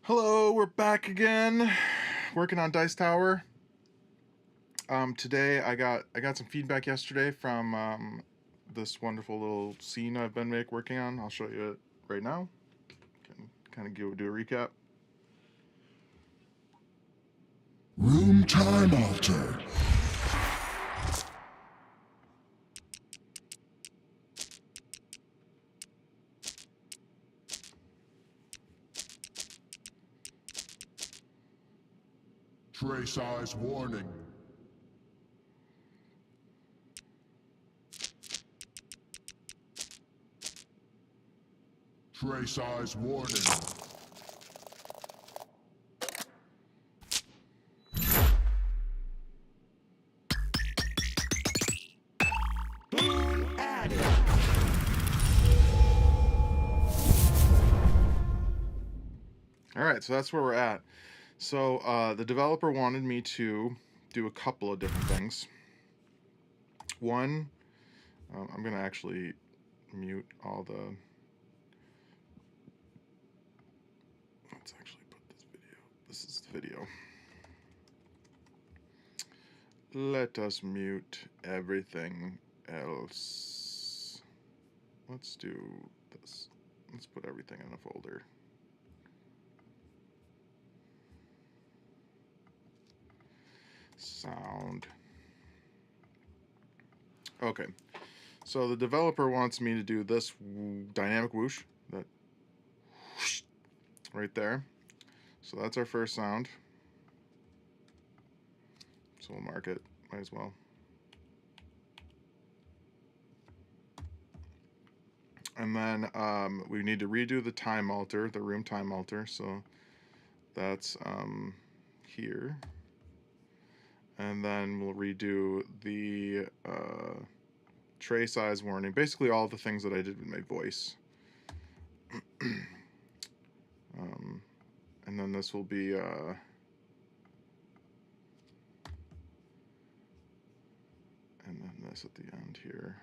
Hello, we're back again, working on Dice Tower. Today I got some feedback yesterday from this wonderful little scene I've been working on. I'll show you it right now. Can kind of do a recap. Room time alter. Tray size warning. Tray size warning. Boon added. Alright, so that's where we're at. So the developer wanted me to do a couple of different things. One, I'm going to actually mute all the... Let's actually put this video. This is the video. Let us mute everything else. Let's do this. Let's put everything in a folder. Sound. Okay. So the developer wants me to do this dynamic whoosh, that whoosh right there. So that's our first sound. So we'll mark it, might as well. And then we need to redo the time alter, the room time alter. So that's here. And then we'll redo the tray size warning. Basically all the things that I did with my voice. And then this will be and then this at the end here.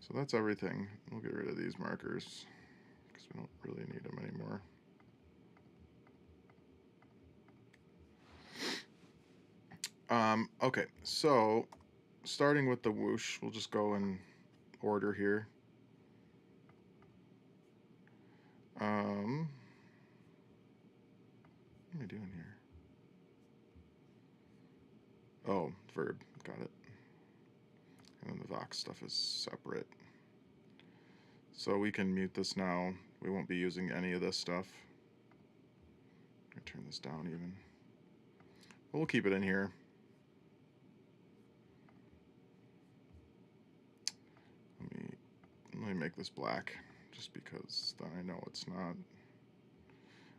So that's everything. We'll get rid of these markers because we don't really need them anymore. Okay, so starting with the whoosh, we'll just go in order here. What am I doing here? Oh, verb, got it. And then the Vox stuff is separate. So we can mute this now. We won't be using any of this stuff. I'm gonna turn this down even. But we'll keep it in here. Let me make this black, just because then I know it's not.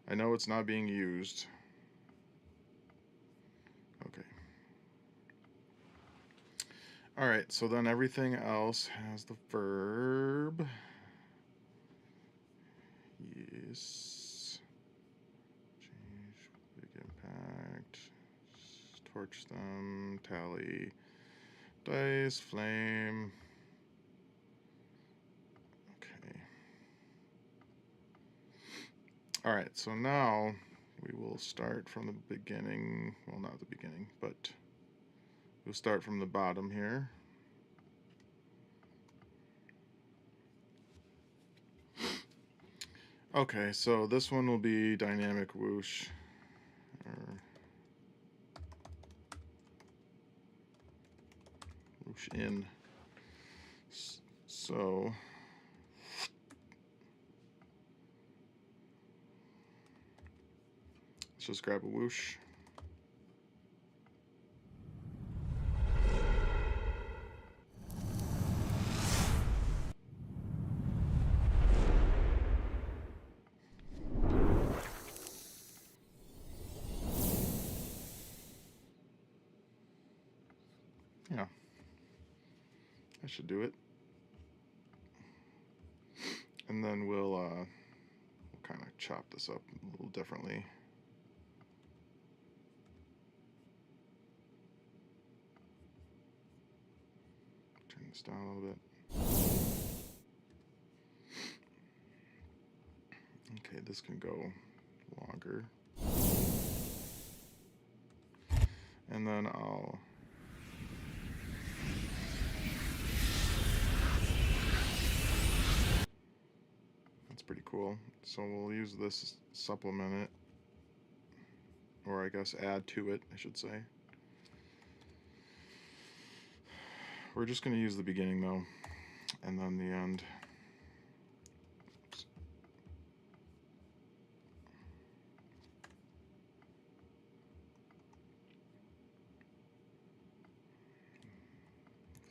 I know it's not being used. Okay. All right. So then everything else has the verb. Yes. Change. Big impact. Torch them. Tally. Dice. Flame. All right, so now we will start from the beginning. Well, not the beginning, but we'll start from the bottom here. Okay, so this one will be dynamic whoosh. Or whoosh in. So let's just grab a whoosh. Yeah, that should do it. And then we'll kind of chop this up a little differently. Turn this down a little bit. Okay, this can go longer. And then I'll that's pretty cool. So we'll use this, supplement it, or I guess add to it, I should say. We're just going to use the beginning though, and then the end. Oops.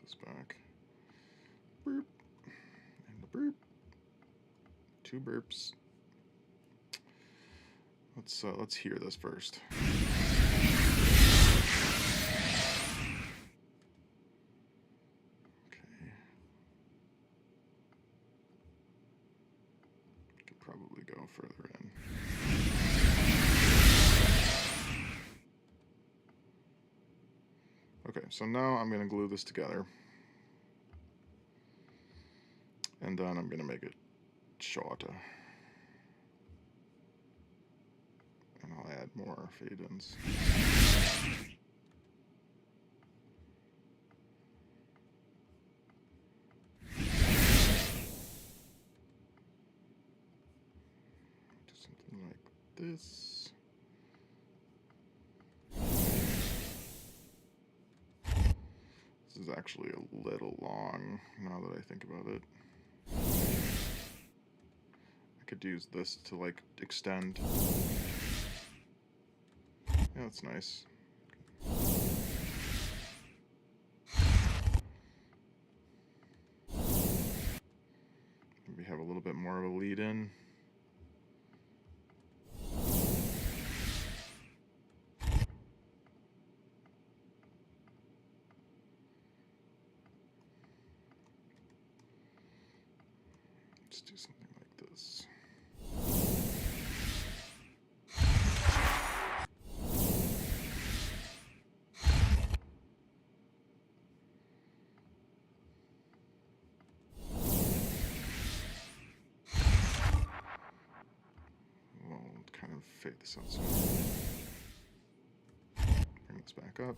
This back. Burp. And the burp. 2 burps. Let's hear this first. Okay. Could probably go further in. Okay, so now I'm going to glue this together. And then I'm going to make it shorter. And I'll add more fade-ins. Do something like this. This is actually a little long now that I think about it. I could use this to like extend. Yeah, that's nice. Maybe have a little bit more of a lead in. Let's do something like this. We'll kind of fade this out some. Bring this back up.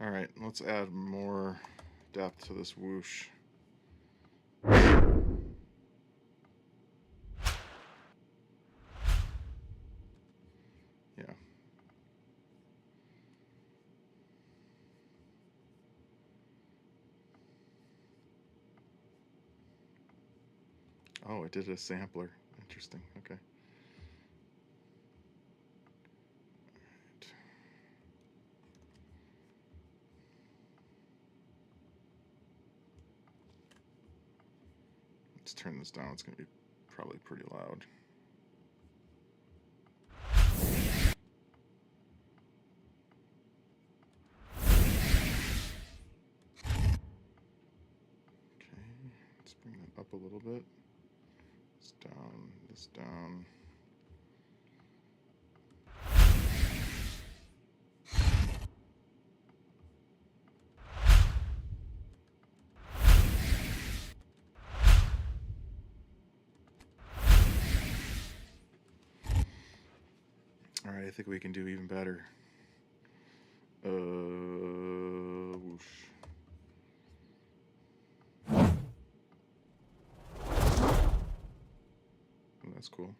All right, let's add more depth to this whoosh. Yeah. Oh, it did a sampler. Interesting. Okay. Let's turn this down. It's going to be probably pretty loud. Okay, let's bring that up a little bit. This down, this down. All right, I think we can do even better. Whoosh. Oh, that's cool.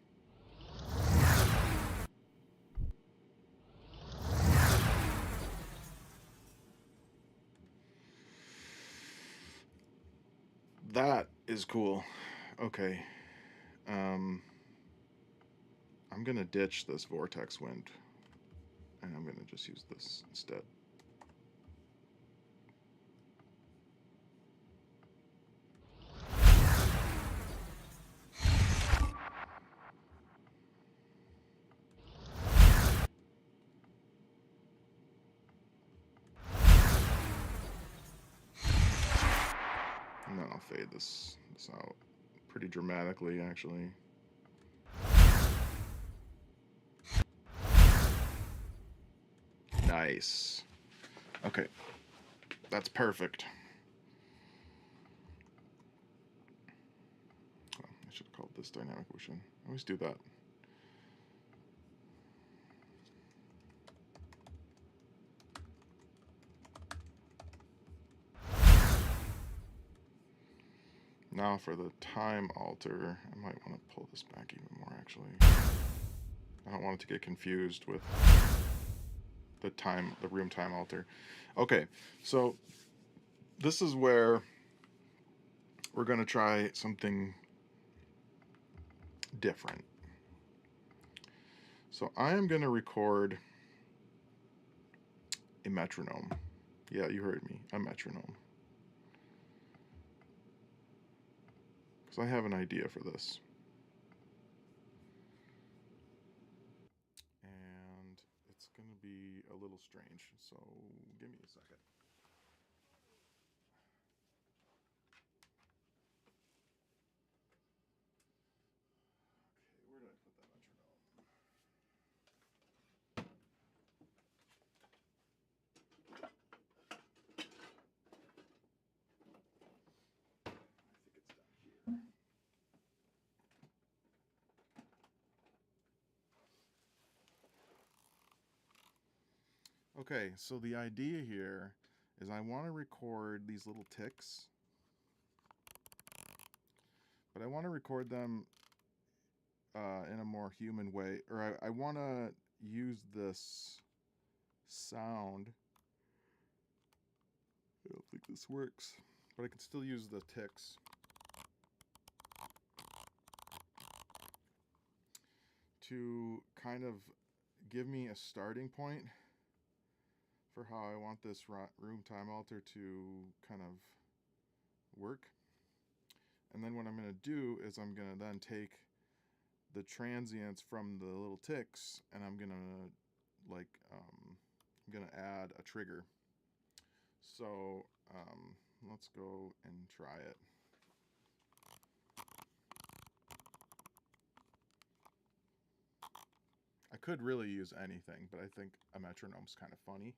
That is cool. Okay. I'm gonna ditch this vortex wind, and I'm gonna just use this instead. And then I'll fade this out pretty dramatically, actually. Nice. Okay. That's perfect. Oh, I should have called this dynamic motion. I always do that. Now for the time alter, I might want to pull this back even more actually. I don't want it to get confused with the room time alter. Okay, so this is where we're going to try something different. So I am going to record a metronome. Yeah, you heard me, a metronome. Because I have an idea for this. And it's going to be a little strange, so give me a second. Okay, where did I put that metronome? I think it's down here. Okay, so the idea here is I want to record these little ticks, but I want to record them in a more human way, or I want to use this sound. I don't think this works, but I can still use the ticks to kind of give me a starting point for how I want this room time alter to kind of work. And then what I'm going to do is I'm going to then take the transients from the little ticks and I'm going to I'm going to add a trigger. So let's go and try it. I could really use anything, but I think a metronome's kind of funny.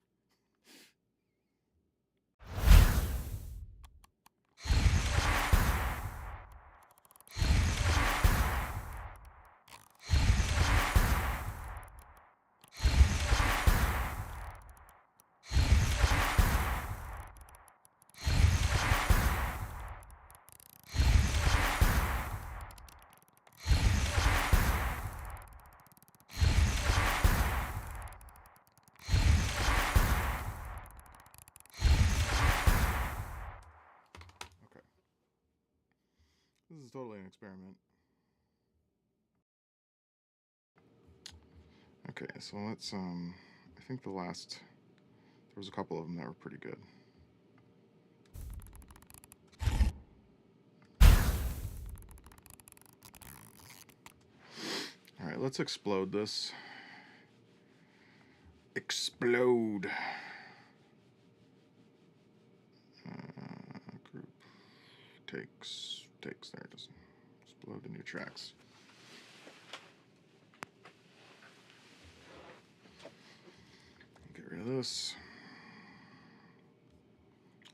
Okay. This is totally an experiment. Okay, so let's I think there was a couple of them that were pretty good. All right, let's explode this. Explode. Group takes. There it is. Explode the new tracks. Get rid of this.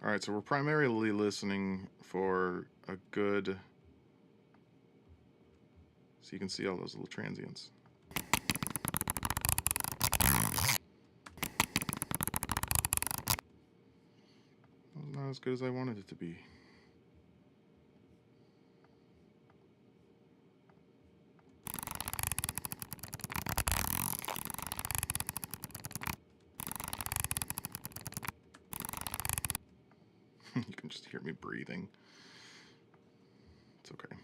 All right, so we're primarily listening for a good. So you can see all those little transients. Not as good as I wanted it to be. You can just hear me breathing. It's okay.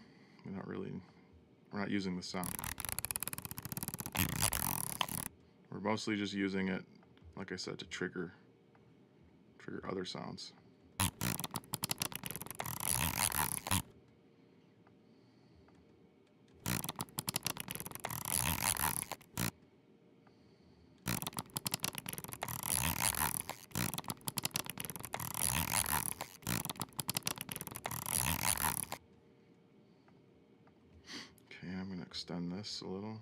We're not using the sound. We're mostly just using it, like I said, to trigger other sounds. Okay, I'm going to extend this a little.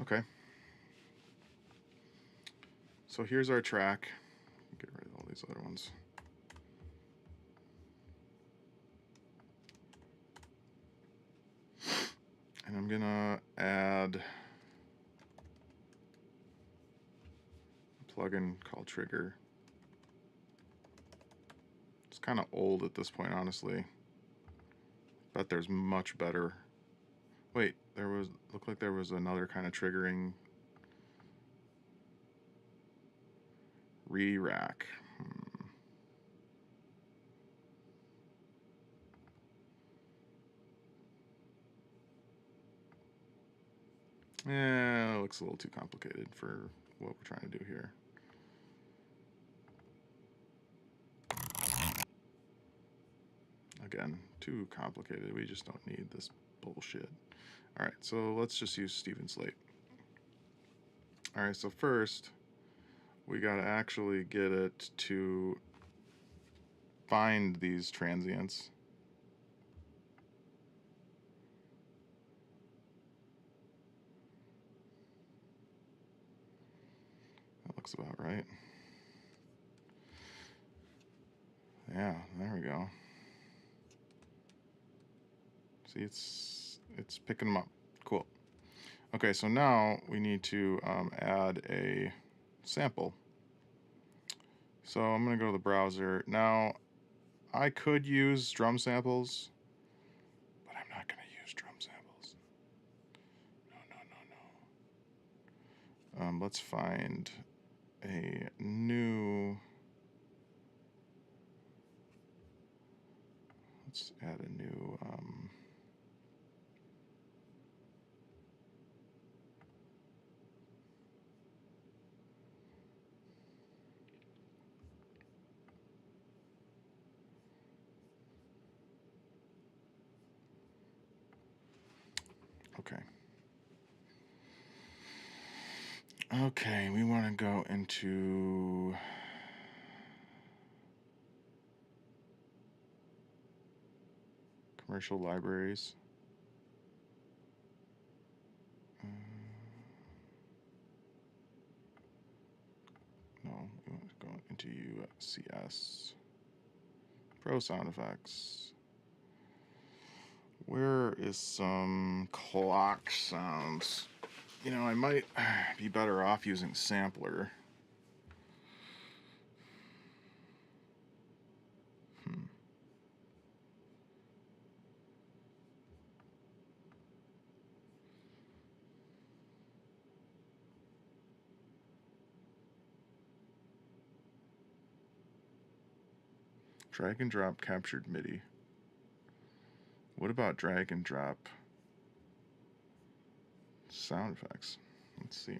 Okay. So here's our track. Get rid of all these other ones. And I'm gonna add a plugin called Trigger. It's kind of old at this point, honestly. Bet there's much better. Wait, looked like there was another kind of triggering. Re-rack. Yeah, it looks a little too complicated for what we're trying to do here. Again, too complicated. We just don't need this bullshit. All right, so let's just use Steven Slate. All right, so first, we got to actually get it to find these transients. That looks about right. Yeah, there we go. See, it's picking them up. Cool. Okay, so now we need to add a sample. So I'm going to go to the browser. Now, I could use drum samples, but I'm not going to use drum samples. No. Let's find a new... Let's add a new... Okay, we want to go into commercial libraries. No, we want to go into UCS. Pro sound effects. Where is some clock sounds? You know, I might be better off using sampler. Drag and drop captured MIDI. What about drag and drop sound effects? Let's see.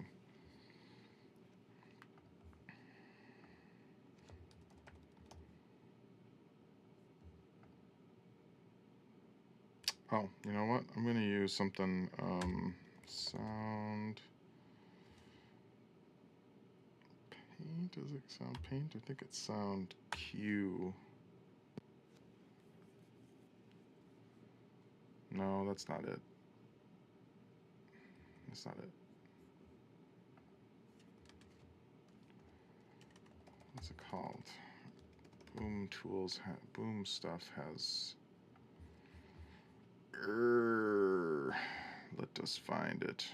Oh, you know what? I'm going to use something, sound paint. Does it sound paint? I think it's sound Q. No, that's not it. That's not it. What's it called? Boom Tools, Boom Stuff has... let us find it.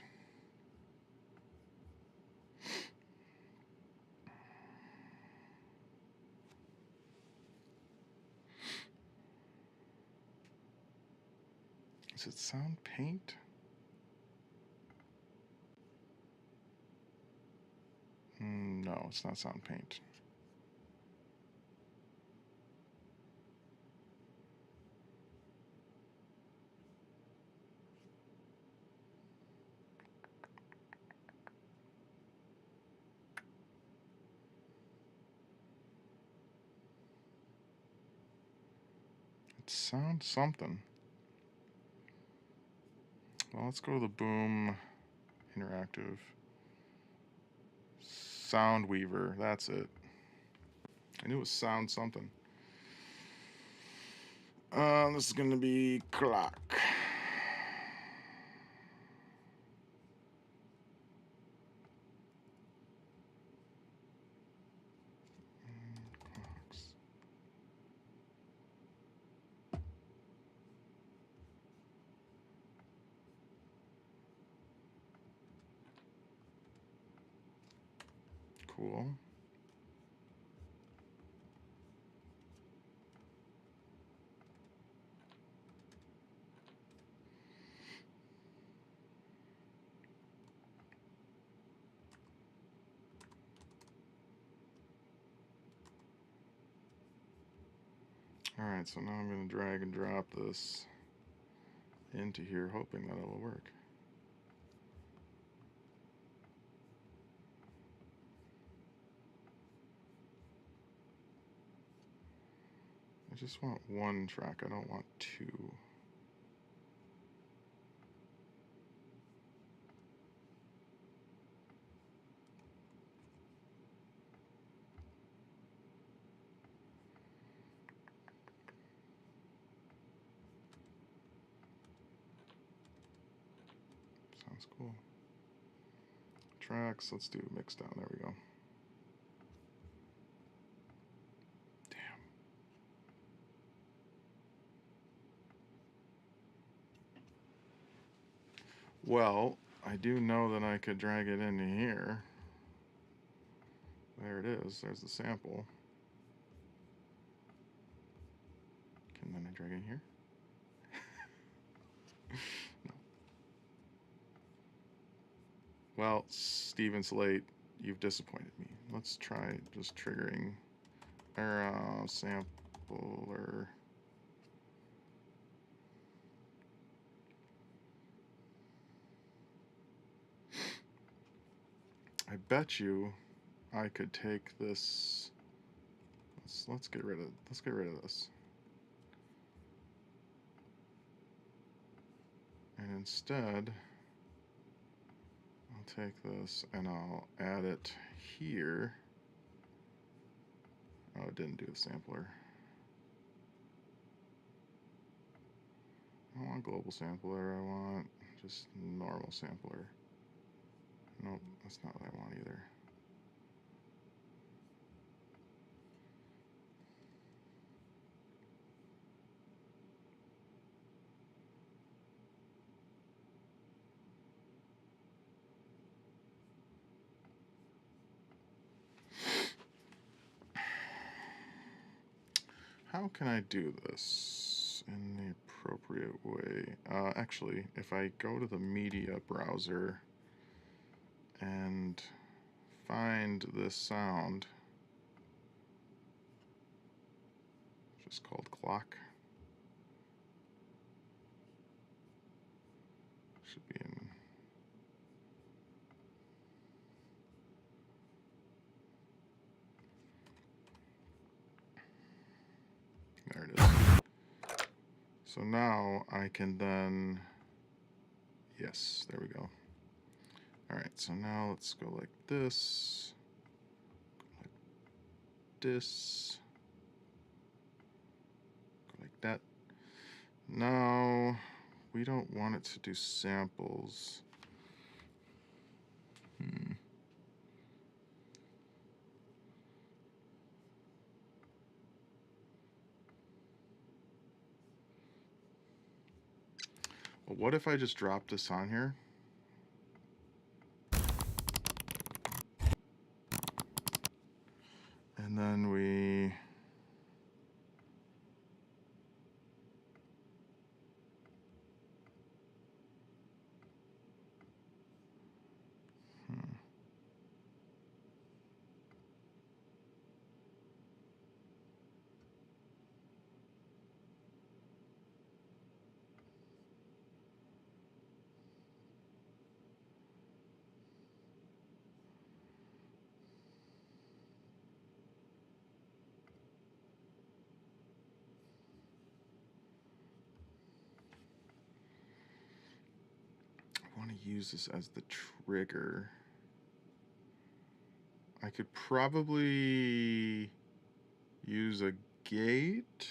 Is it sound paint? No, it's not sound paint. It sounds something. Well, let's go to the Boom Interactive. Sound Weaver, that's it. I knew it was sound something. This is going to be clock. cool. Alright, so now I'm going to drag and drop this into here, hoping that it will work. I just want one track, I don't want two. Sounds cool. Tracks, let's do mix down, there we go. Damn. Well, I do know that I could drag it into here. There it is, there's the sample. Can then I drag it in here? No. Well, Steven Slate, you've disappointed me. Let's try just triggering our sampler. I bet you I could take this. Let's get rid of this. And instead, I'll take this and I'll add it here. Oh, it didn't do the sampler. I don't want global sampler, I want just normal sampler. Nope, that's not what I want either. How can I do this in the appropriate way? Actually, if I go to the media browser and find this sound, which is called clock, should be in. There it is. So now I can then, yes, there we go. All right, so now let's go like this, go like that. Now, we don't want it to do samples. Well, what if I just drop this on here? And then we want to use this as the trigger. I could probably use a gate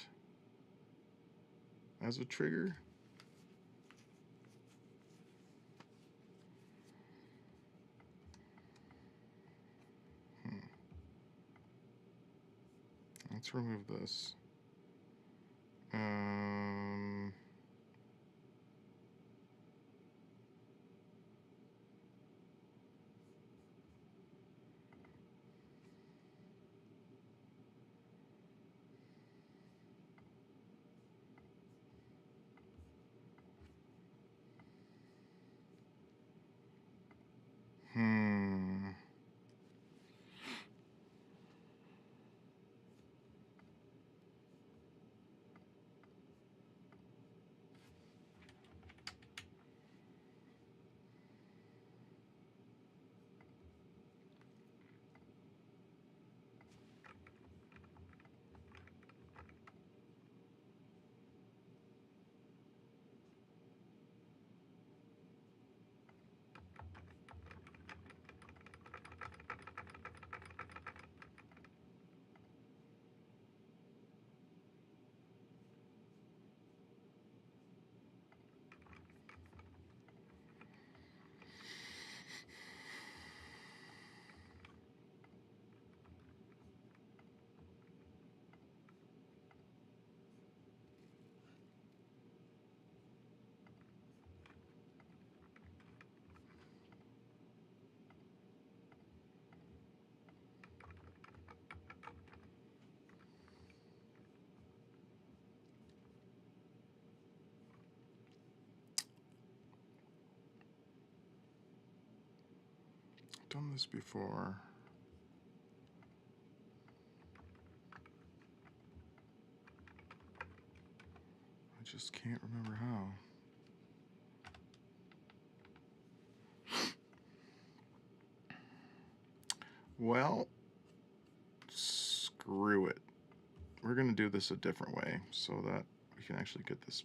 as a trigger. Let's remove this. I've done this before. I just can't remember how. Well, screw it. We're going to do this a different way so that we can actually get this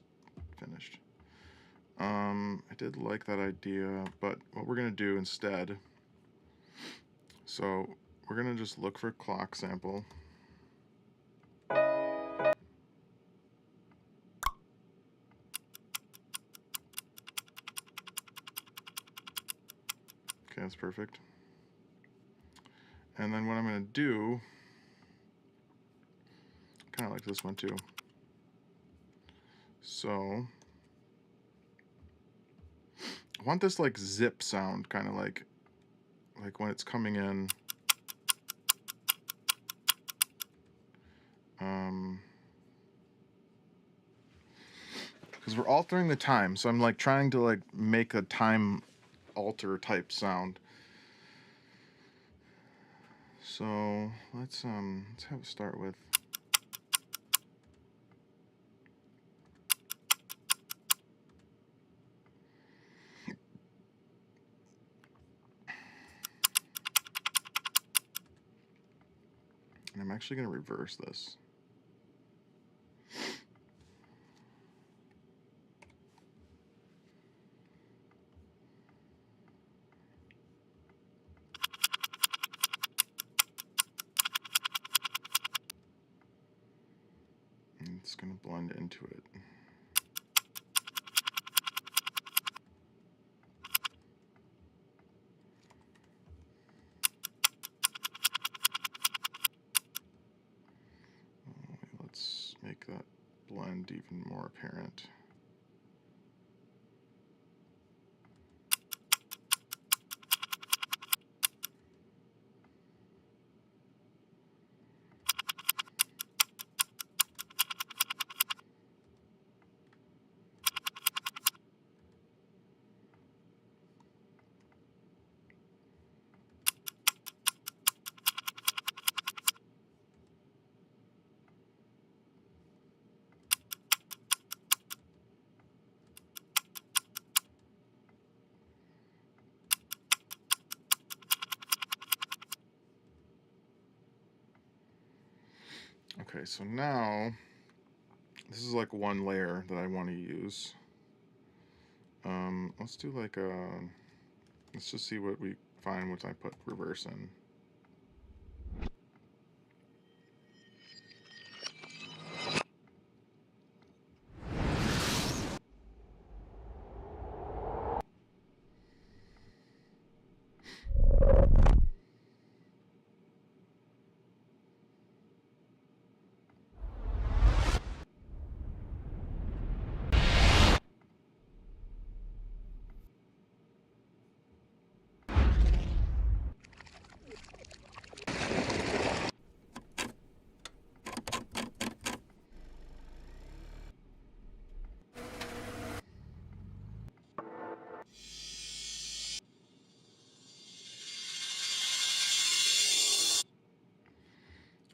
finished. I did like that idea, but what we're going to do instead, so we're going to just look for clock sample. Okay, that's perfect. And then what I'm going to do, kind of like this one too. So I want this like zip sound, kind of like when it's coming in. Because we're altering the time, so I'm like trying to like make a time alter type sound. So let's have it start with. And I'm actually going to reverse this. And it's going to blend into it. Let's make that blend even more apparent. Okay, so now this is like one layer that I want to use. Let's do like a, let's just see what we find once I put reverse in.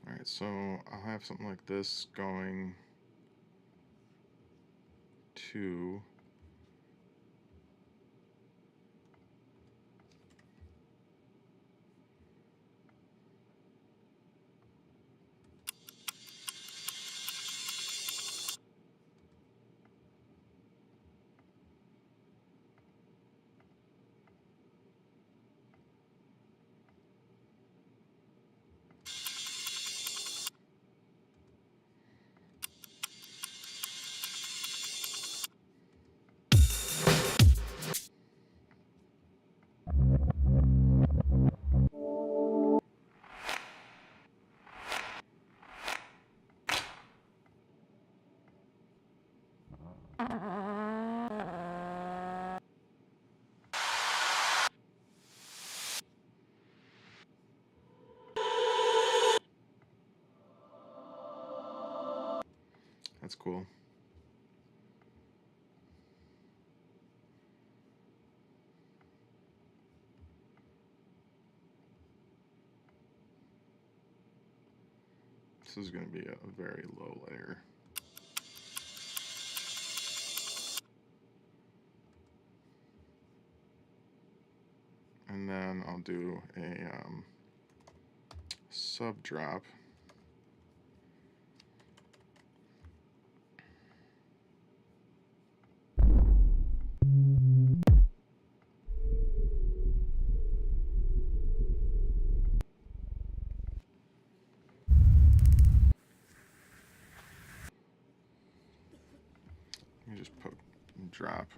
Alright, so I'll have something like this going to that's cool. This is going to be a very low layer. And then I'll do a sub drop. Let me just put drop.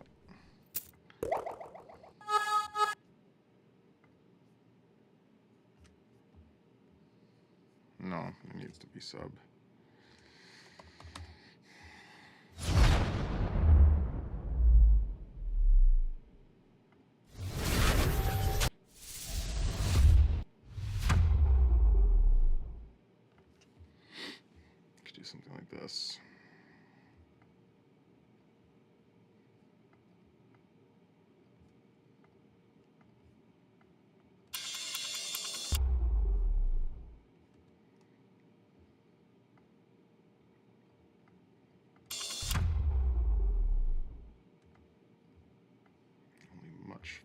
No, it needs to be sub. Could do something like this.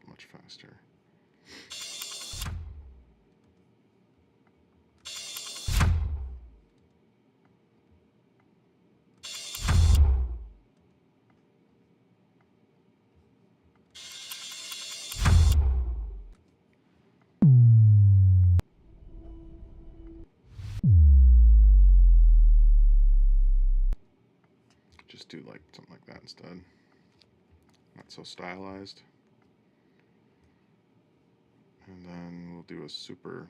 Much faster. Just do like something like that instead. Not so stylized. And then we'll do a super.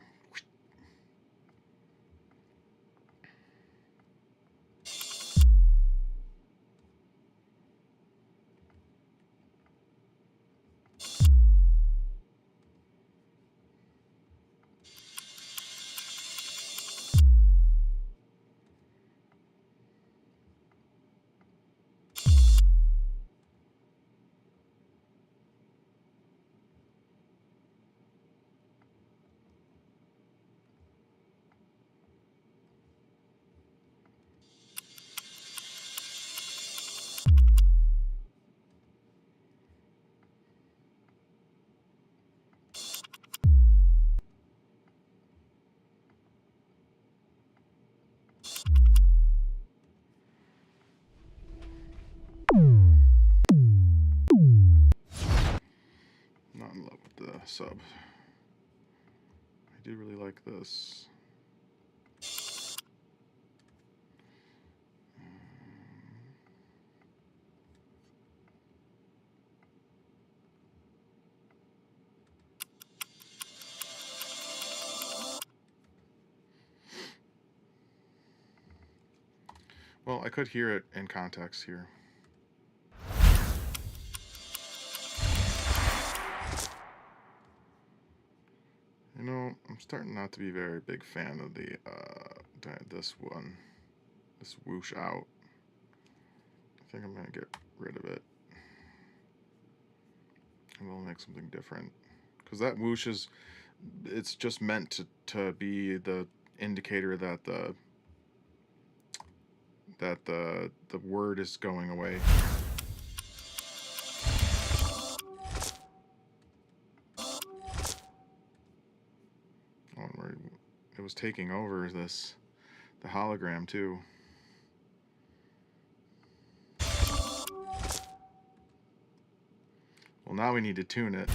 Not in love with the sub. I do really like this. Well, I could hear it in context here. You know, I'm starting not to be a very big fan of the this one, this whoosh out. I think I'm gonna get rid of it, and we'll make something different. Because that whoosh is, it's just meant to be the indicator that the word is going away. Oh, and it was taking over the hologram too. Well, now we need to tune it.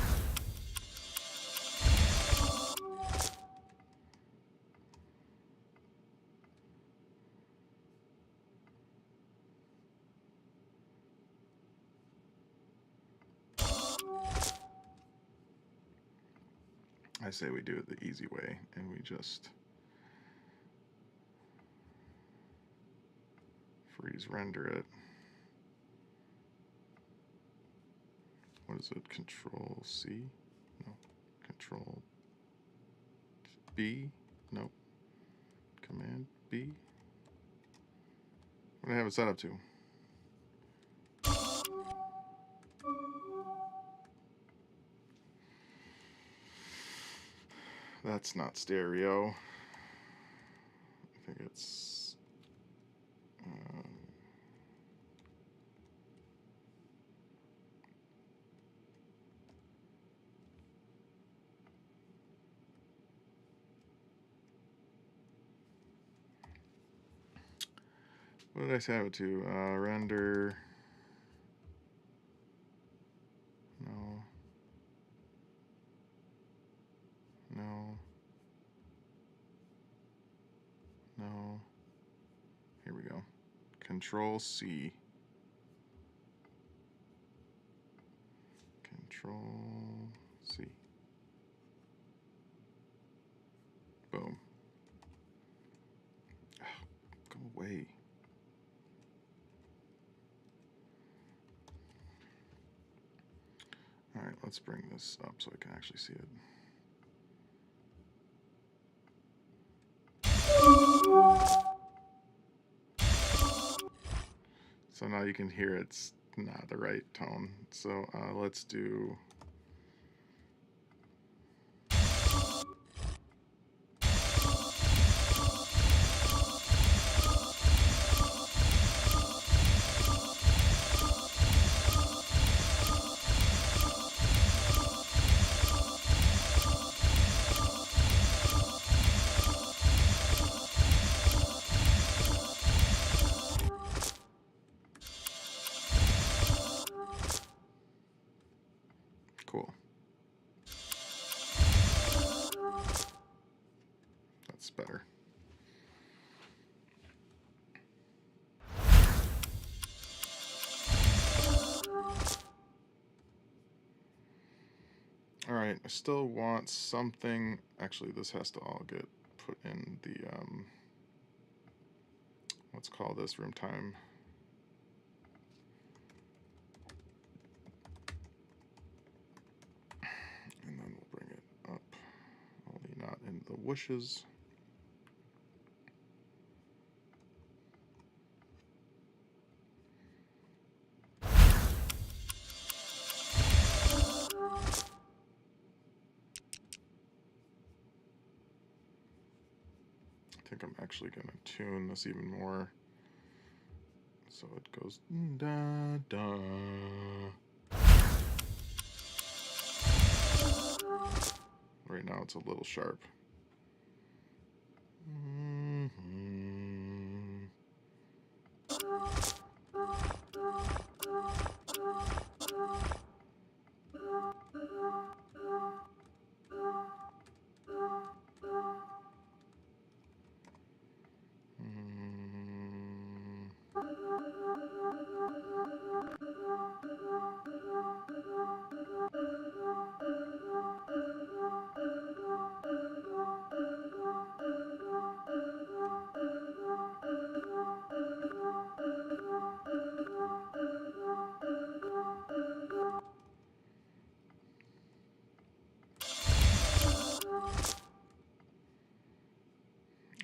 I say we do it the easy way, and we just freeze render it. What is it? Control C? No. Control B? Nope. Command B? What do I have it set up to? That's not stereo. I think it's what did I say I would do? Render. No. No. No. Here we go. Control C. Control C. Boom. Oh, go away. All right, let's bring this up so I can actually see it. So now you can hear it's not the right tone. So let's do. Cool. That's better. All right, I still want something. Actually, this has to all get put in the let's call this room time. And then we'll bring it up, only not in the whooshes. I think I'm actually going to tune this even more. So it goes da da. Right now it's a little sharp.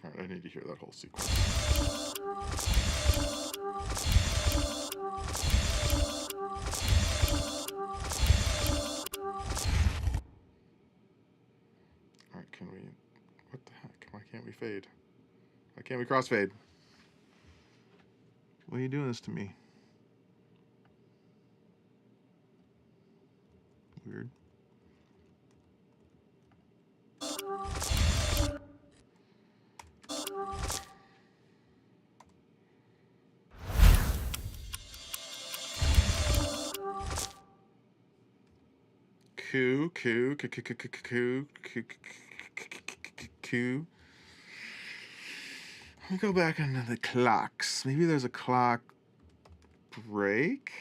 All right, I need to hear that whole sequence. All right, can we, what the heck? Why can't we fade? Why can't we crossfade? Why are you doing this to me? Weird. Q. Let me go back into the clocks. Maybe there's a clock break.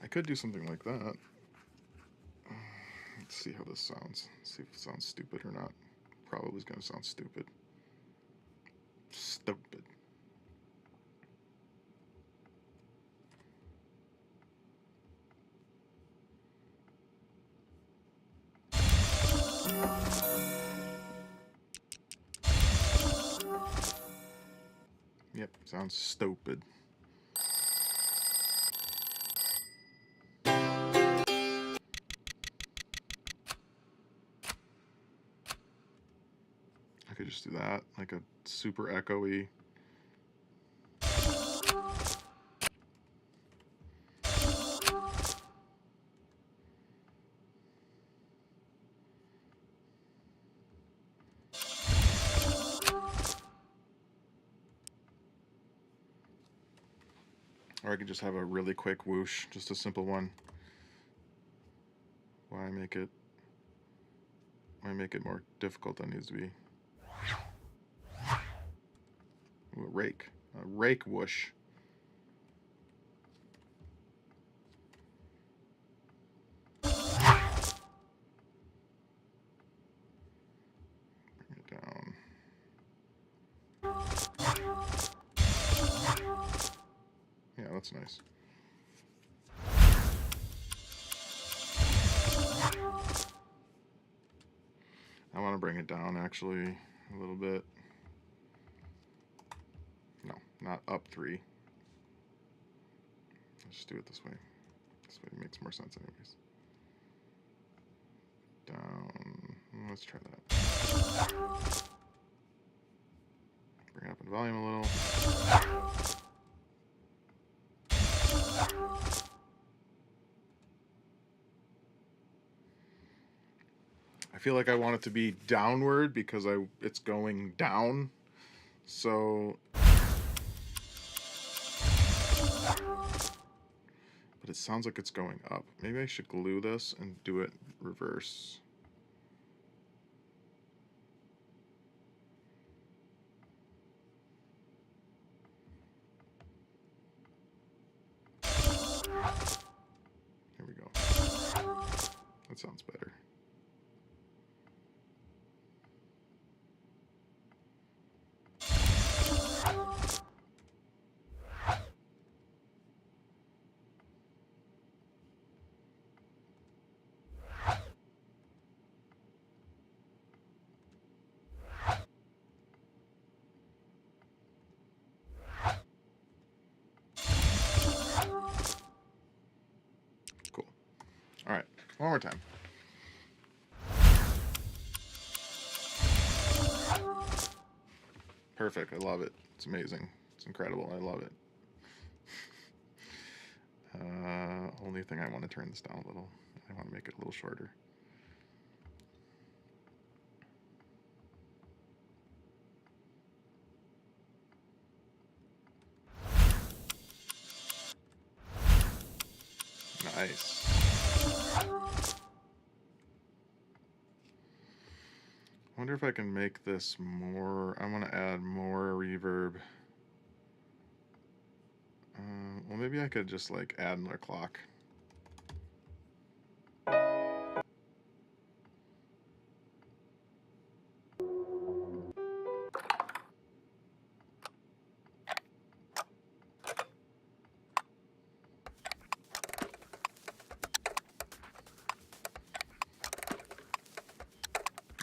I could do something like that. Let's see how this sounds. See if it sounds stupid or not. Probably is going to sound stupid. Stupid. Yep, sounds stupid. I could just do that, like a super echoey. Or I could just have a really quick whoosh, just a simple one. Why make it more difficult than it needs to be? Ooh, a rake whoosh. Bring it down. Yeah, that's nice. I want to bring it down actually a little bit. No, not up 3. Let's just do it this way. This way makes more sense anyways. Down. Let's try that. Bring it up in volume a little. I feel like I want it to be downward because it's going down. So, but it sounds like it's going up. Maybe I should glue this and do it reverse. Here we go. That sounds better. Cool. All right, one more time. Perfect. I love it. It's amazing. It's incredible. I love it. Only thing I want to turn this down a little. I want to make it a little shorter. Nice. I wonder if I can make this more. I want to add more reverb. Well, maybe I could just like add another clock.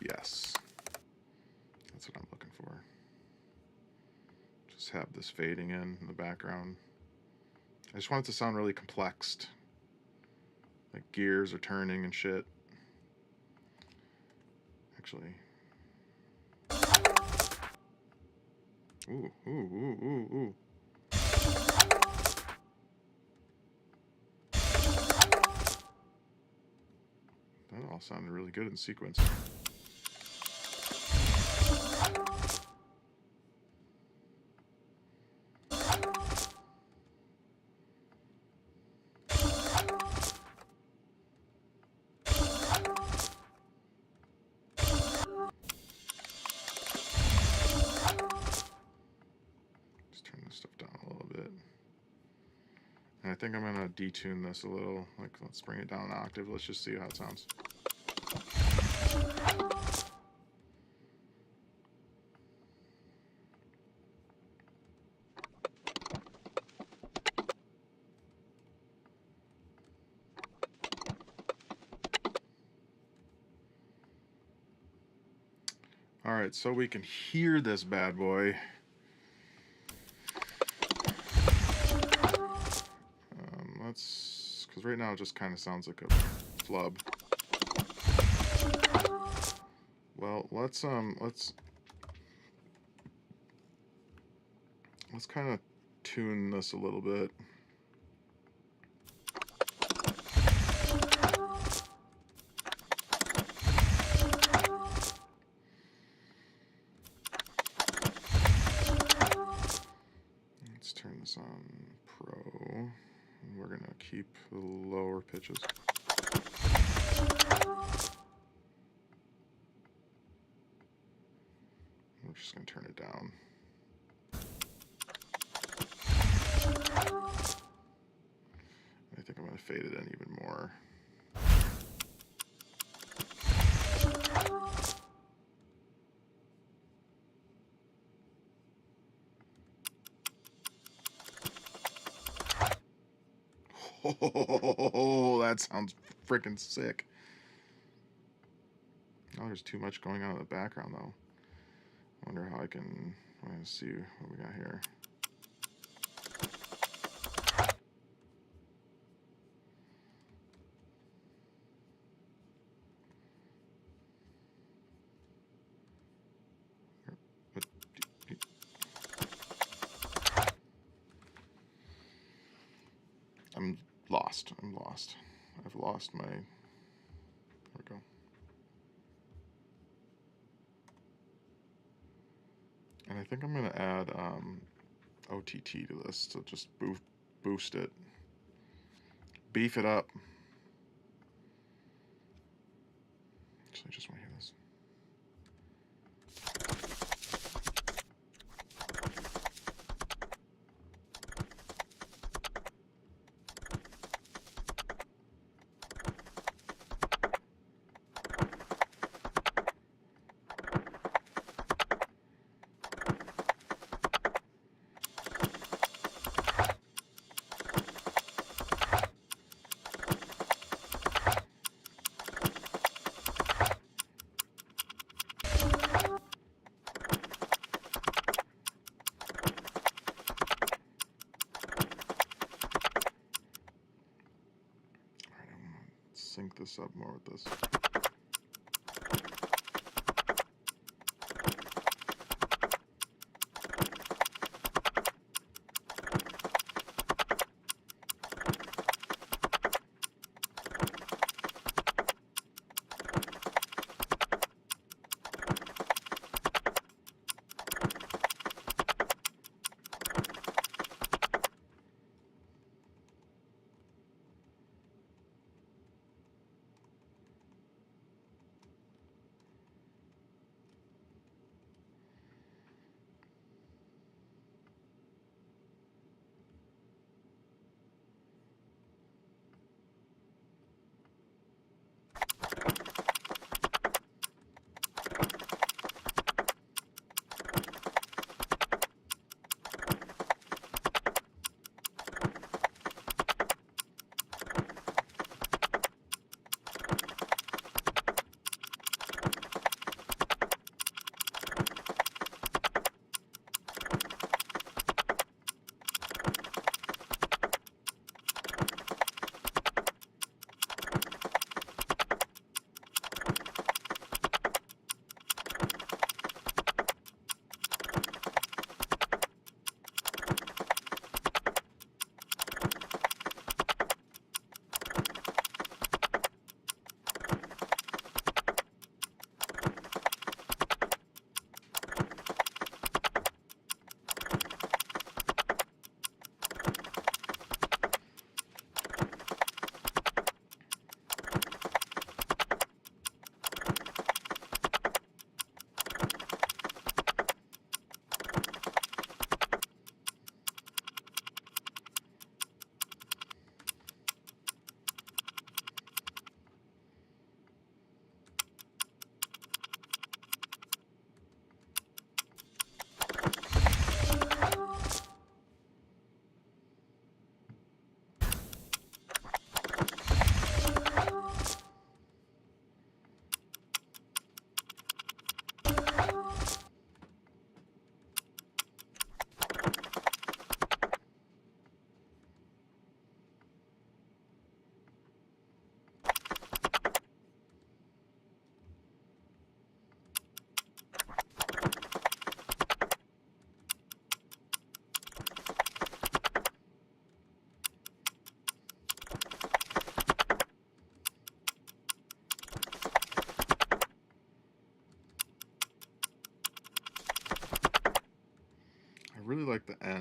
Yes. That's what I'm looking for. Just have this fading in the background. I just want it to sound really complex. Like gears are turning and shit. Actually. Ooh, ooh, ooh, ooh, ooh. That all sounded really good in sequence. Just turn this stuff down a little bit. And I think I'm gonna detune this a little. Like, let's bring it down an octave. Let's just see how it sounds. All right, so we can hear this bad boy. Because right now it just kind of sounds like a flub. Well, let's kind of tune this a little bit. Let's turn this on Pro, and we're gonna keep the lower pitches. We're just gonna turn it down. I think I'm gonna fade it in even more. Oh, that sounds freaking sick. Oh, there's too much going on in the background though. I wonder how I can. I'm gonna see what we got here. I'm lost. I'm lost. I've lost my. There we go. And I think I'm gonna add OTT to this to just boost it, beef it up. So I just want to hear this. Sync this up more with this.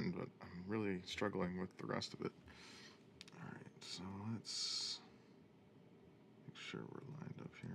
end, but I'm really struggling with the rest of it. Alright, so let's make sure we're lined up here.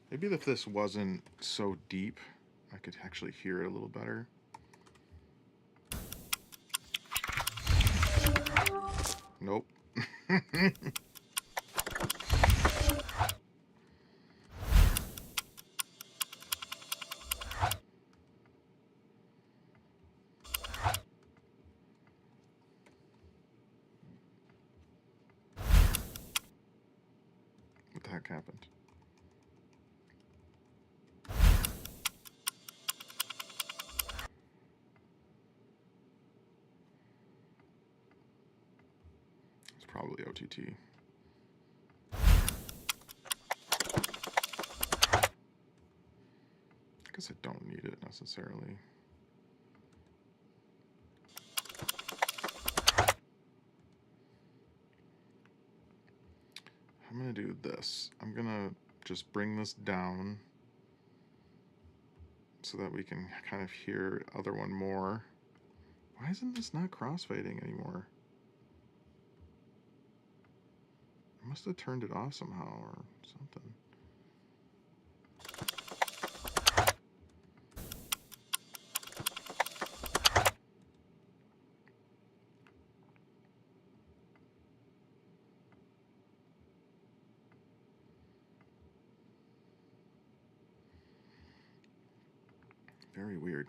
Maybe if this wasn't so deep, I could actually hear it a little better. Nope. What the heck happened? It's probably OTT. I guess I don't need it necessarily. I'm gonna do this. I'm gonna just bring this down so that we can kind of hear the other one more. Why isn't this not crossfading anymore? I must have turned it off somehow or something. Very weird.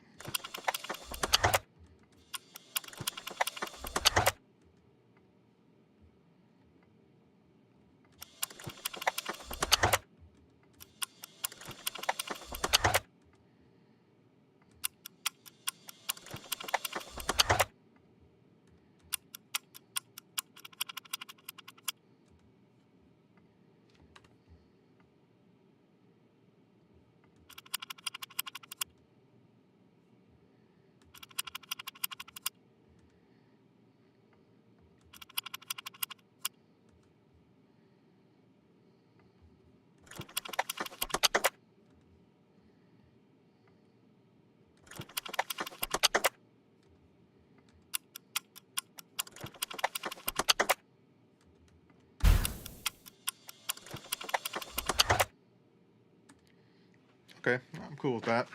Okay, I'm cool with that.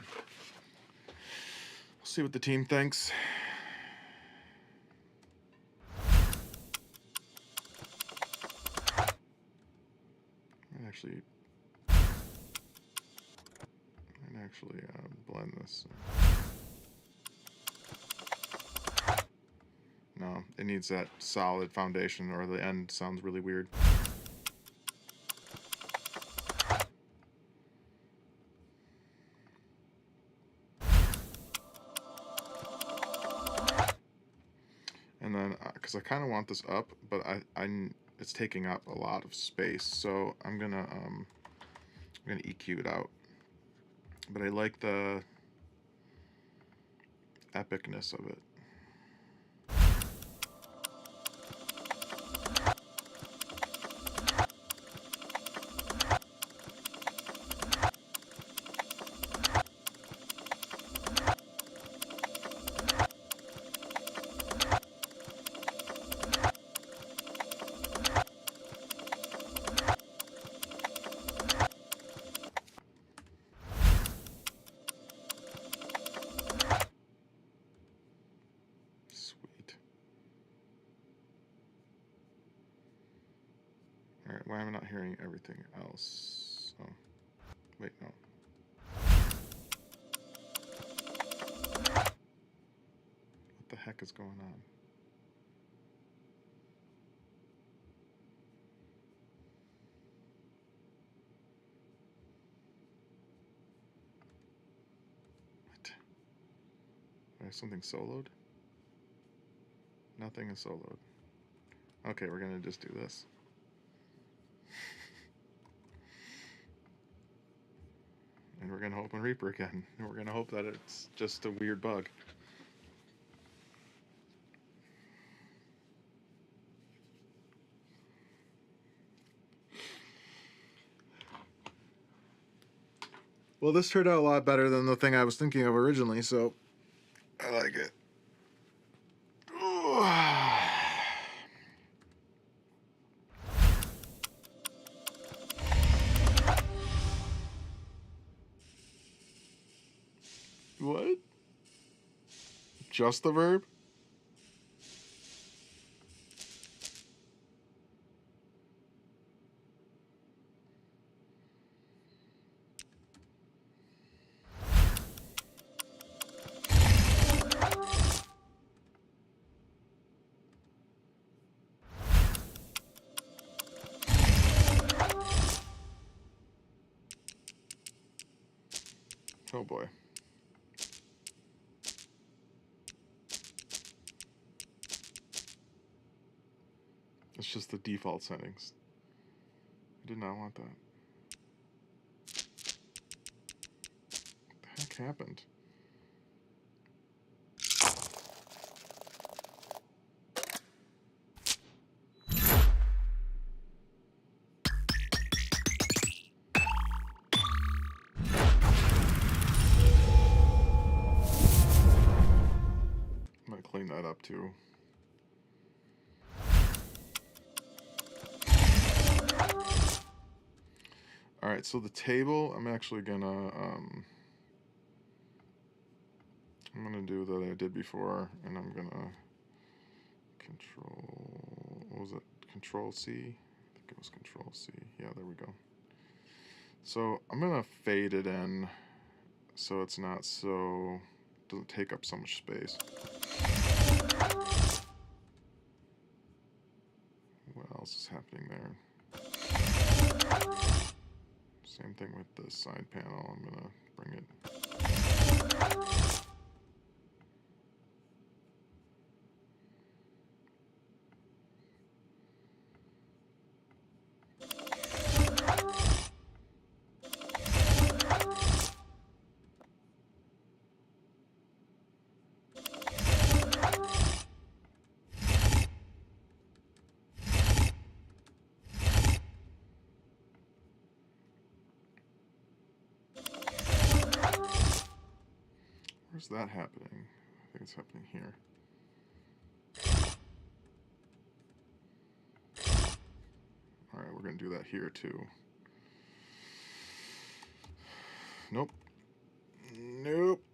We'll see what the team thinks. I'd actually blend this. No, it needs that solid foundation or the end sounds really weird. And then, because I kind of want this up, but it's taking up a lot of space, so I'm gonna EQ it out. But I like the epicness of it. Alright, why am I not hearing everything else? Oh, wait, no. What the heck is going on? What? Do I have something soloed? Nothing is soloed. Okay, we're gonna just do this. And we're gonna open Reaper again. And we're gonna hope that it's just a weird bug. Well, this turned out a lot better than the thing I was thinking of originally, so I like it. What? Just the verb? Oh boy. It's just the default settings. I did not want that. What the heck happened? I'm gonna clean that up too. Alright, so the table, I'm actually gonna do that I did before, and I'm gonna what was it? Control C? I think it was Control C. Yeah, there we go. So I'm gonna fade it in so it's not so, doesn't take up so much space. What else is happening there? Same thing with the side panel. I'm gonna bring it. Where's that happening? I think it's happening here. Alright, we're gonna do that here too. Nope. Nope.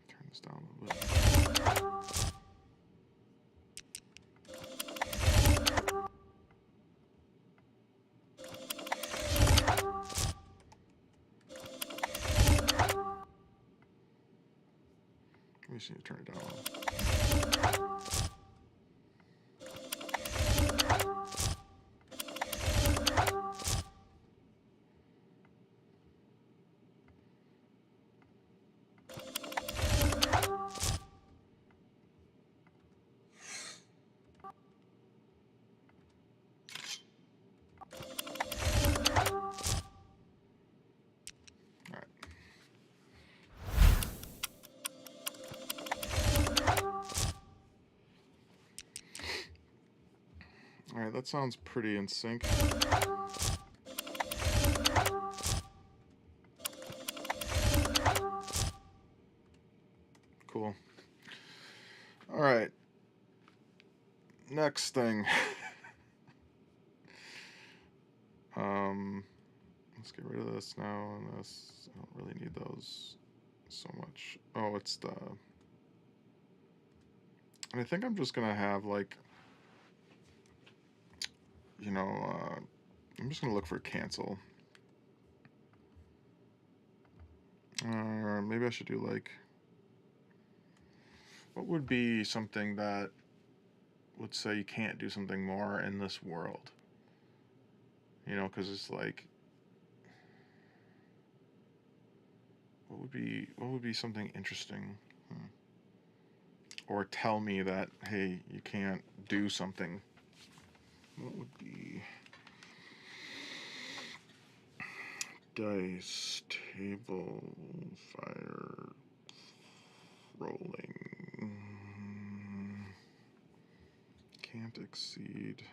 Turn this down a little bit. We just need to turn it down a little. Alright, that sounds pretty in sync. Cool. All right. Next thing. Let's get rid of this now and this. I don't really need those so much. Oh, it's the... And I think I'm just gonna have like, you know, I'm just gonna look for cancel. Maybe I should do like, what would be something that would say you can't do something more in this world? You know, because it's like, what would be something interesting? Or tell me that, hey, you can't do something. What would be... Dice, table, fire, rolling. Can't exceed.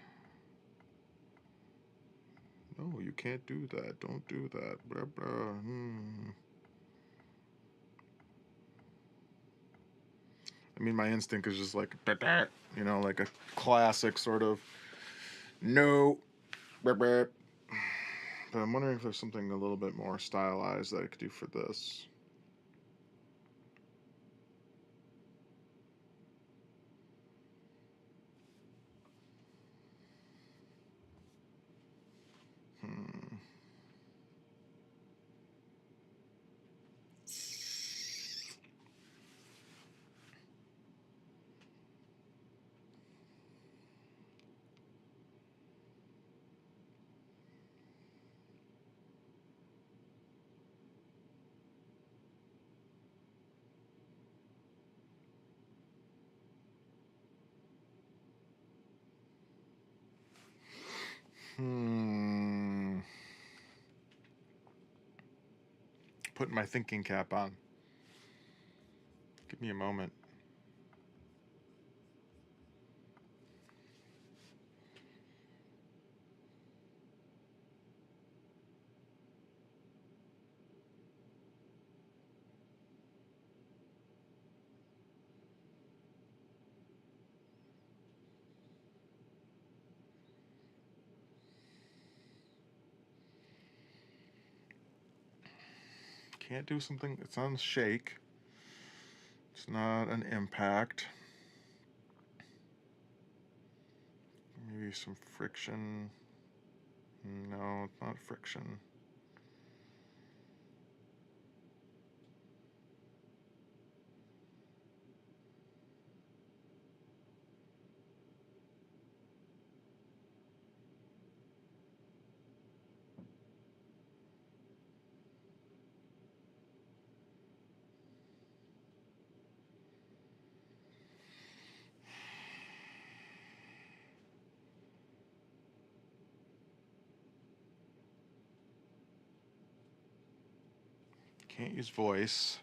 No, you can't do that. Don't do that. Blah, blah. I mean, my instinct is just like, you know, like a classic sort of, no. But I'm wondering if there's something a little bit more stylized that I could do for this. Putting my thinking cap on. Give me a moment. Can't do something. It's on shake. It's not an impact. Maybe some friction. No, it's not friction. Can't use voice.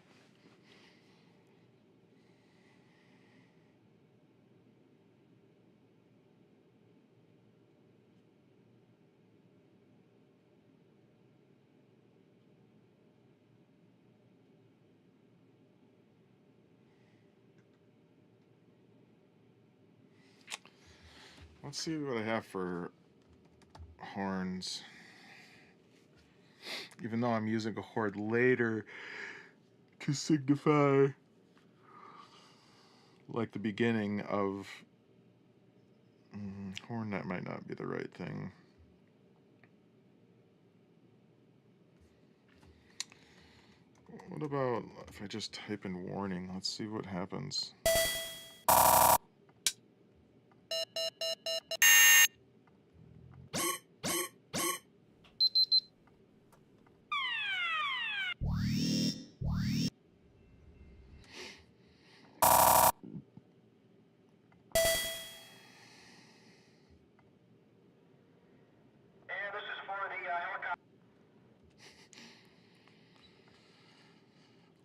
Let's see what I have for horns. Even though I'm using a horn later to signify like the beginning of horn, that might not be the right thing. What about if I just type in warning? Let's see what happens.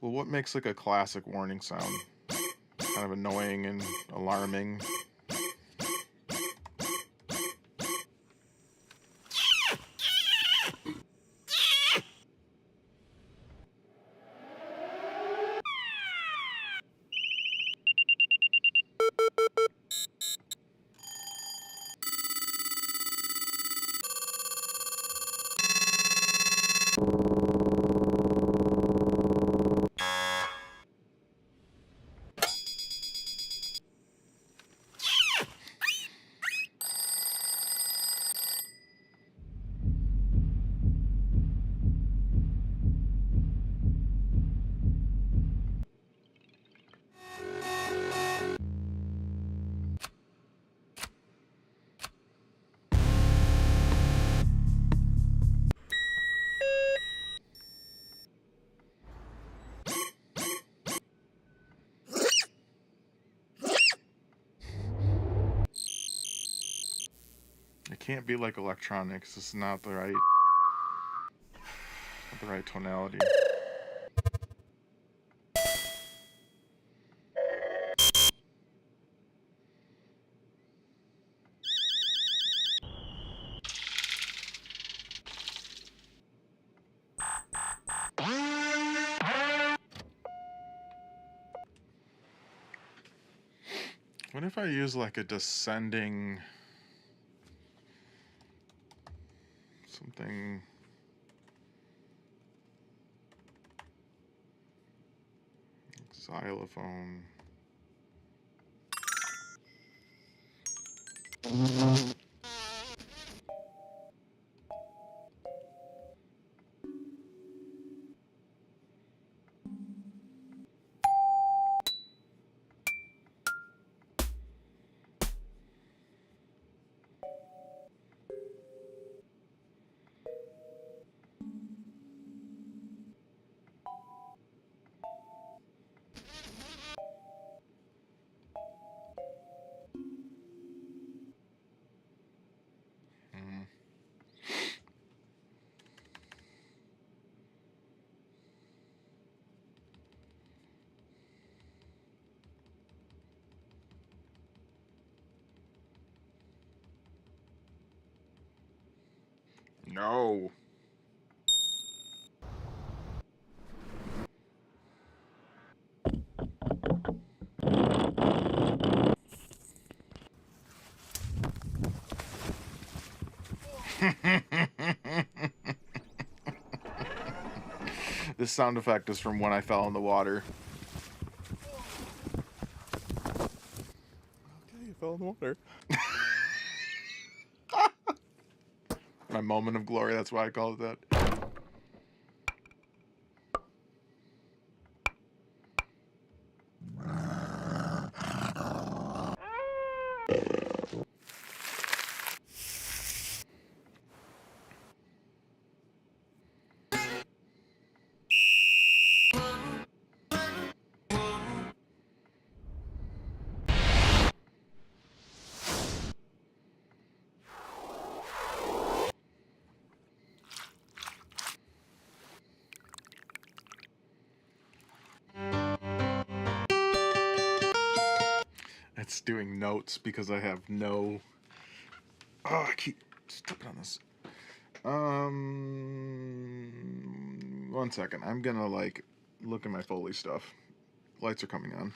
Well, what makes like a classic warning sound? Kind of annoying and alarming. can't be like electronics. This is not the right tonality. What if I use like a descending something? Xylophone. Hmm. No. This sound effect is from when I fell in the water. Okay, you fell in the water. My moment of glory, that's why I called it that. It's doing notes because I have no... Oh, I keep stepping on this. 1 second. I'm gonna like look at my Foley stuff. Lights are coming on.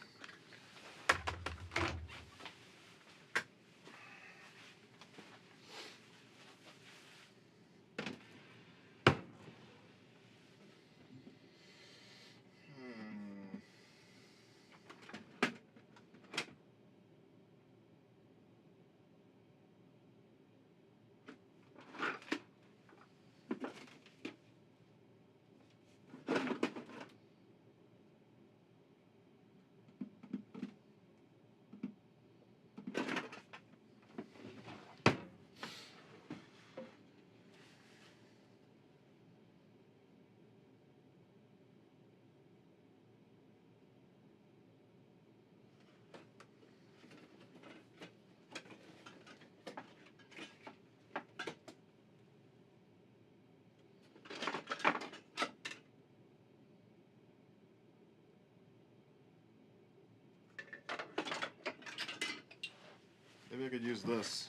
Maybe I could use this.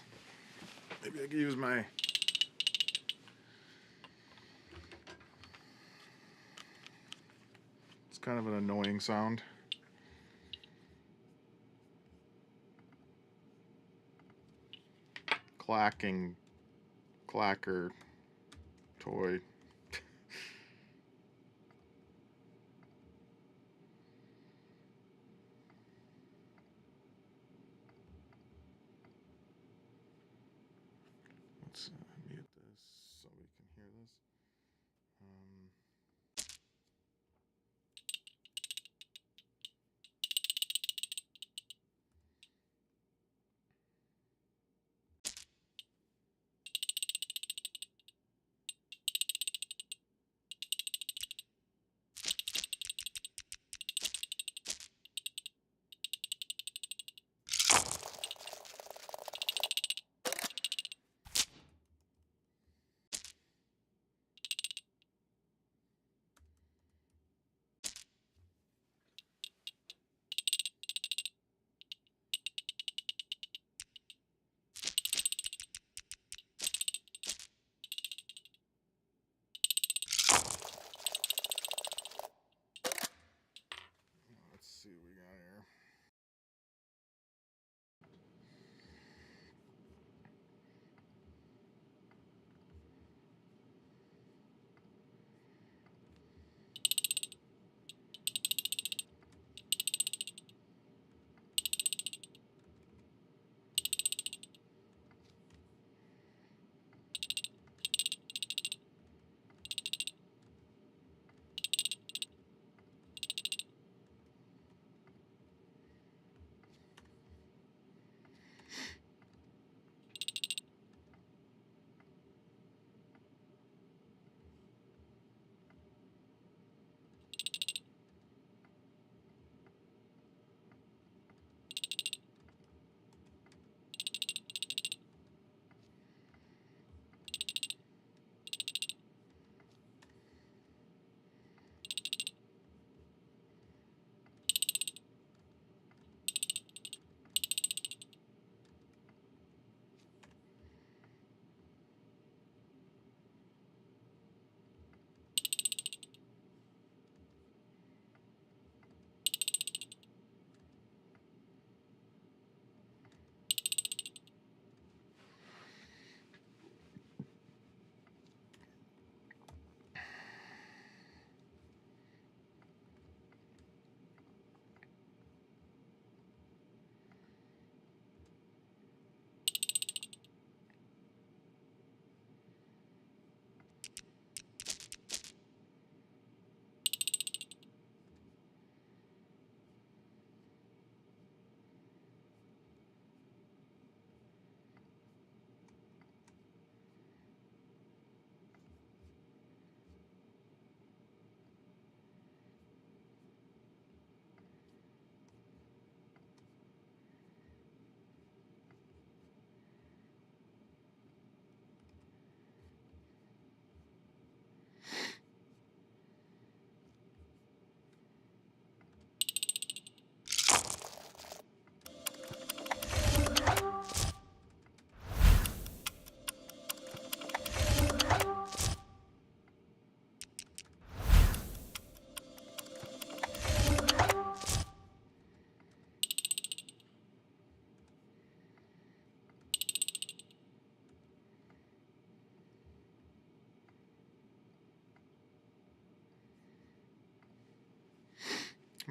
Maybe I could use my... It's kind of an annoying sound. Clacking, clacker, toy. Let's mute this so we can hear this.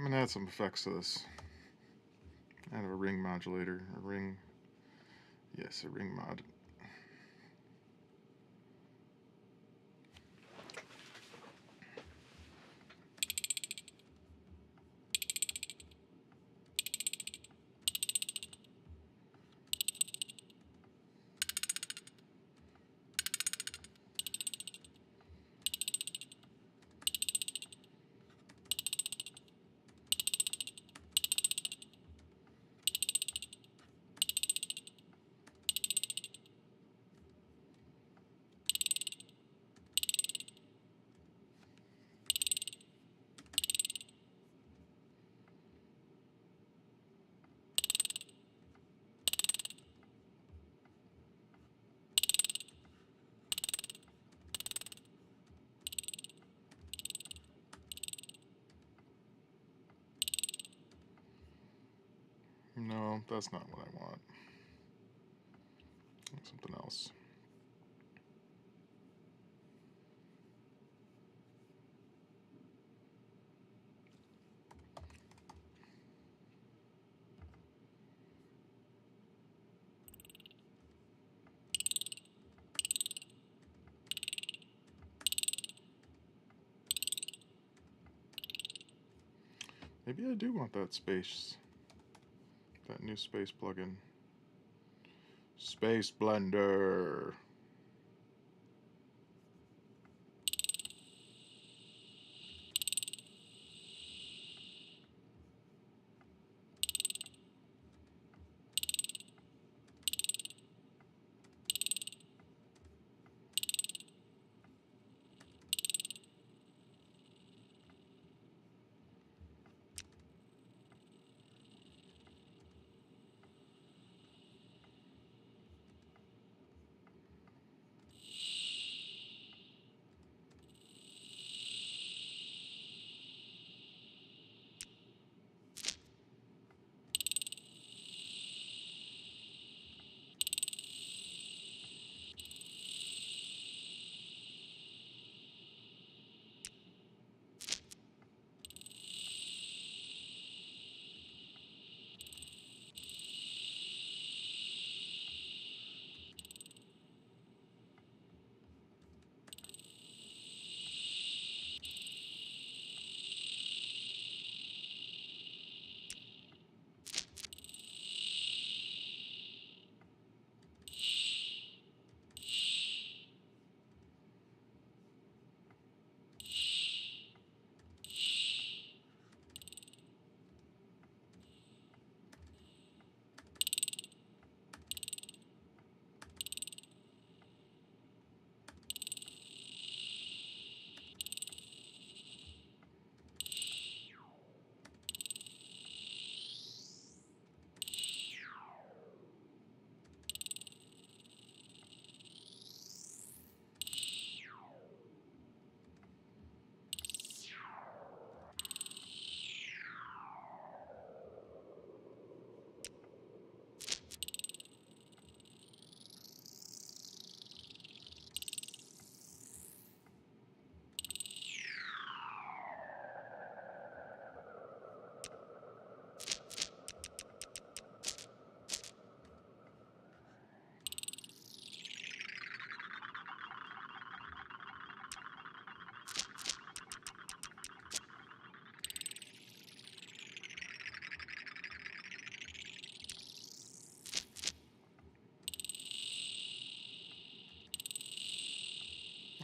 gonna add some effects to this. Add a ring modulator, a ring. Yes, a ring mod. No, that's not what I want. Something else. Maybe I do want that space. That new space plugin. Space Blender.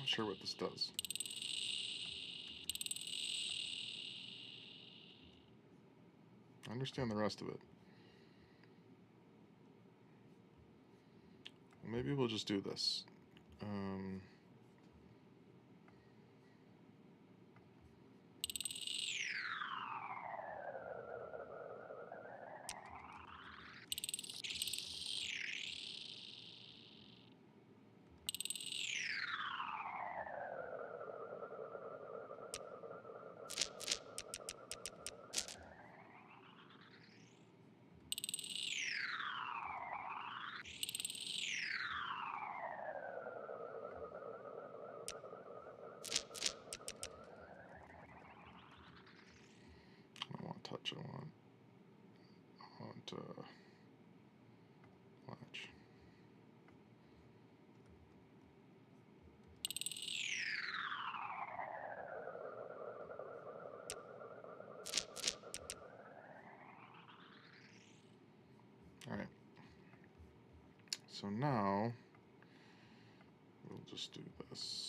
Not sure what this does. I understand the rest of it. Maybe we'll just do this. latch. All right. So now we'll just do this.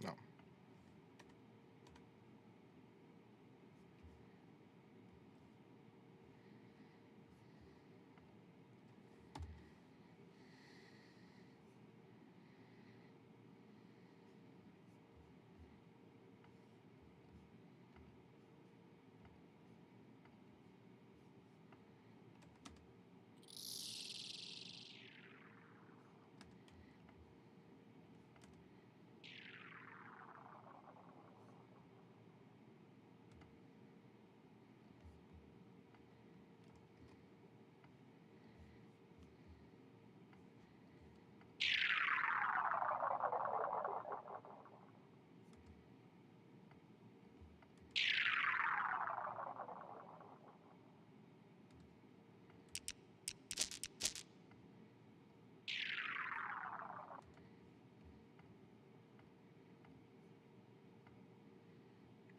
No.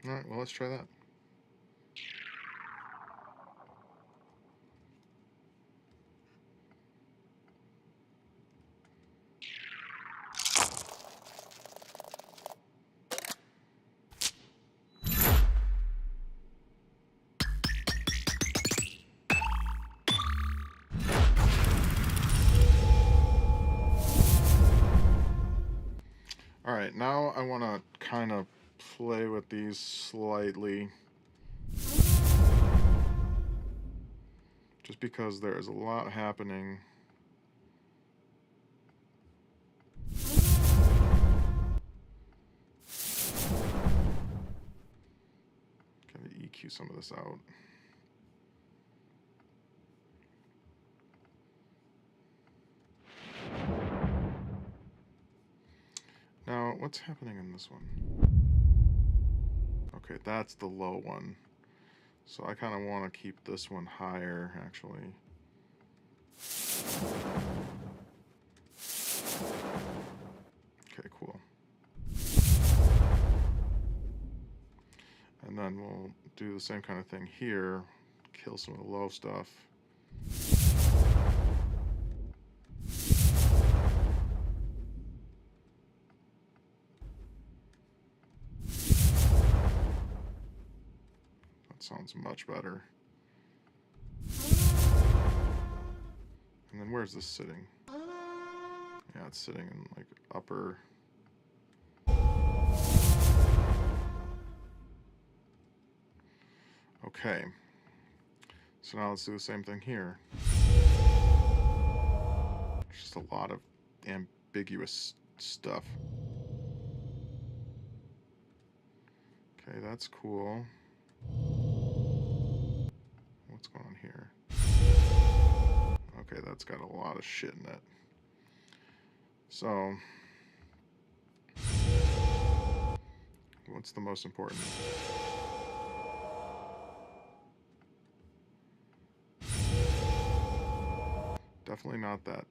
All right, well, let's try that. All right, now I want to kind of play with these slightly, just because there is a lot happening. Kind of EQ some of this out. Now, what's happening in this one? Okay, that's the low one. So I kind of want to keep this one higher, actually. Okay, cool. And then we'll do the same kind of thing here. Kill some of the low stuff. Sounds much better. And then where's this sitting? Yeah, it's sitting in like upper. Okay. So now let's do the same thing here. Just a lot of ambiguous stuff. Okay, that's cool. What's going on here? Okay, that's got a lot of shit in it. So, what's the most important? Definitely not that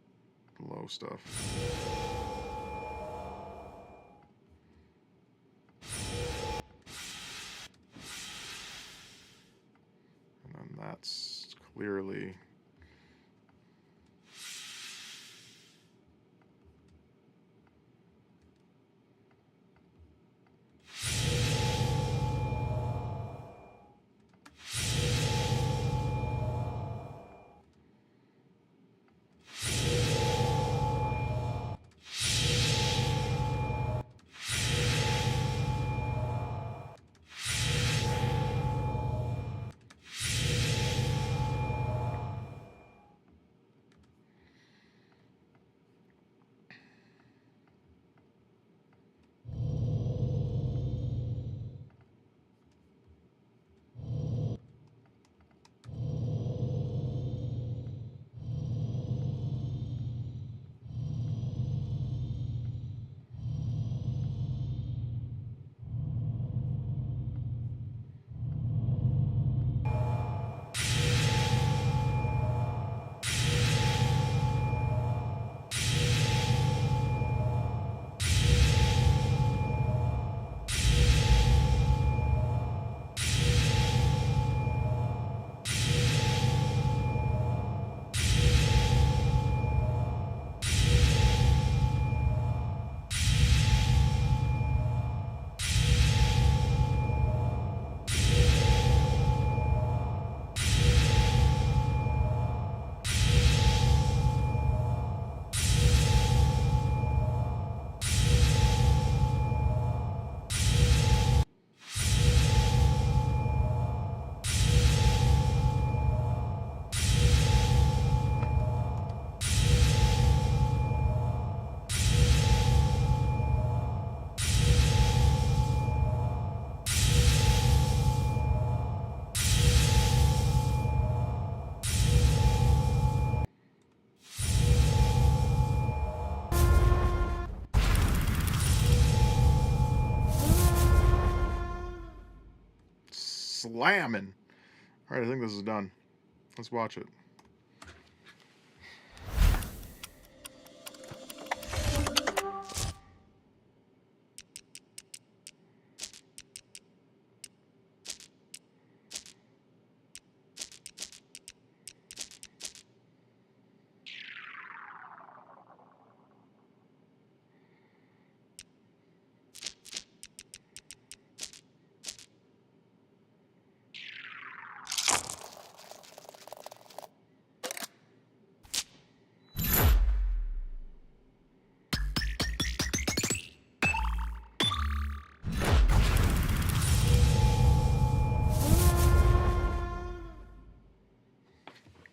low stuff. And then that's clearly... slamming. All right, I think this is done. Let's watch it.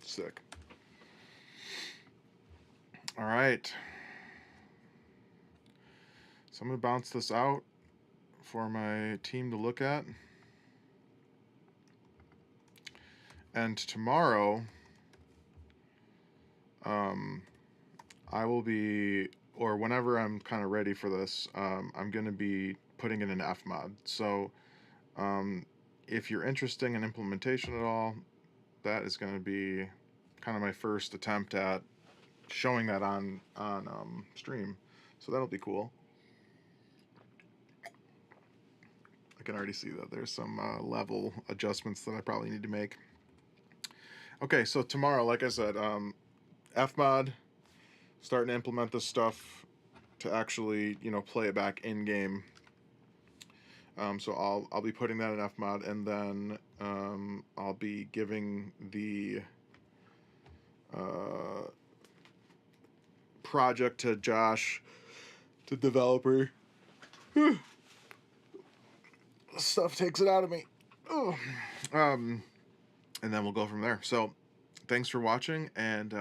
Sick. All right. So I'm going to bounce this out for my team to look at. And tomorrow, I will be, or whenever I'm kind of ready for this, I'm going to be putting in an F mod. So if you're interested in implementation at all, that is going to be kind of my first attempt at showing that on stream. So that'll be cool. I can already see that there's some level adjustments that I probably need to make. Okay, so tomorrow, like I said, Fmod, starting to implement this stuff to actually, play it back in game. So I'll be putting that in Fmod, and then I'll be giving the project to Josh, the developer. Stuff takes it out of me. And then we'll go from there. So thanks for watching, and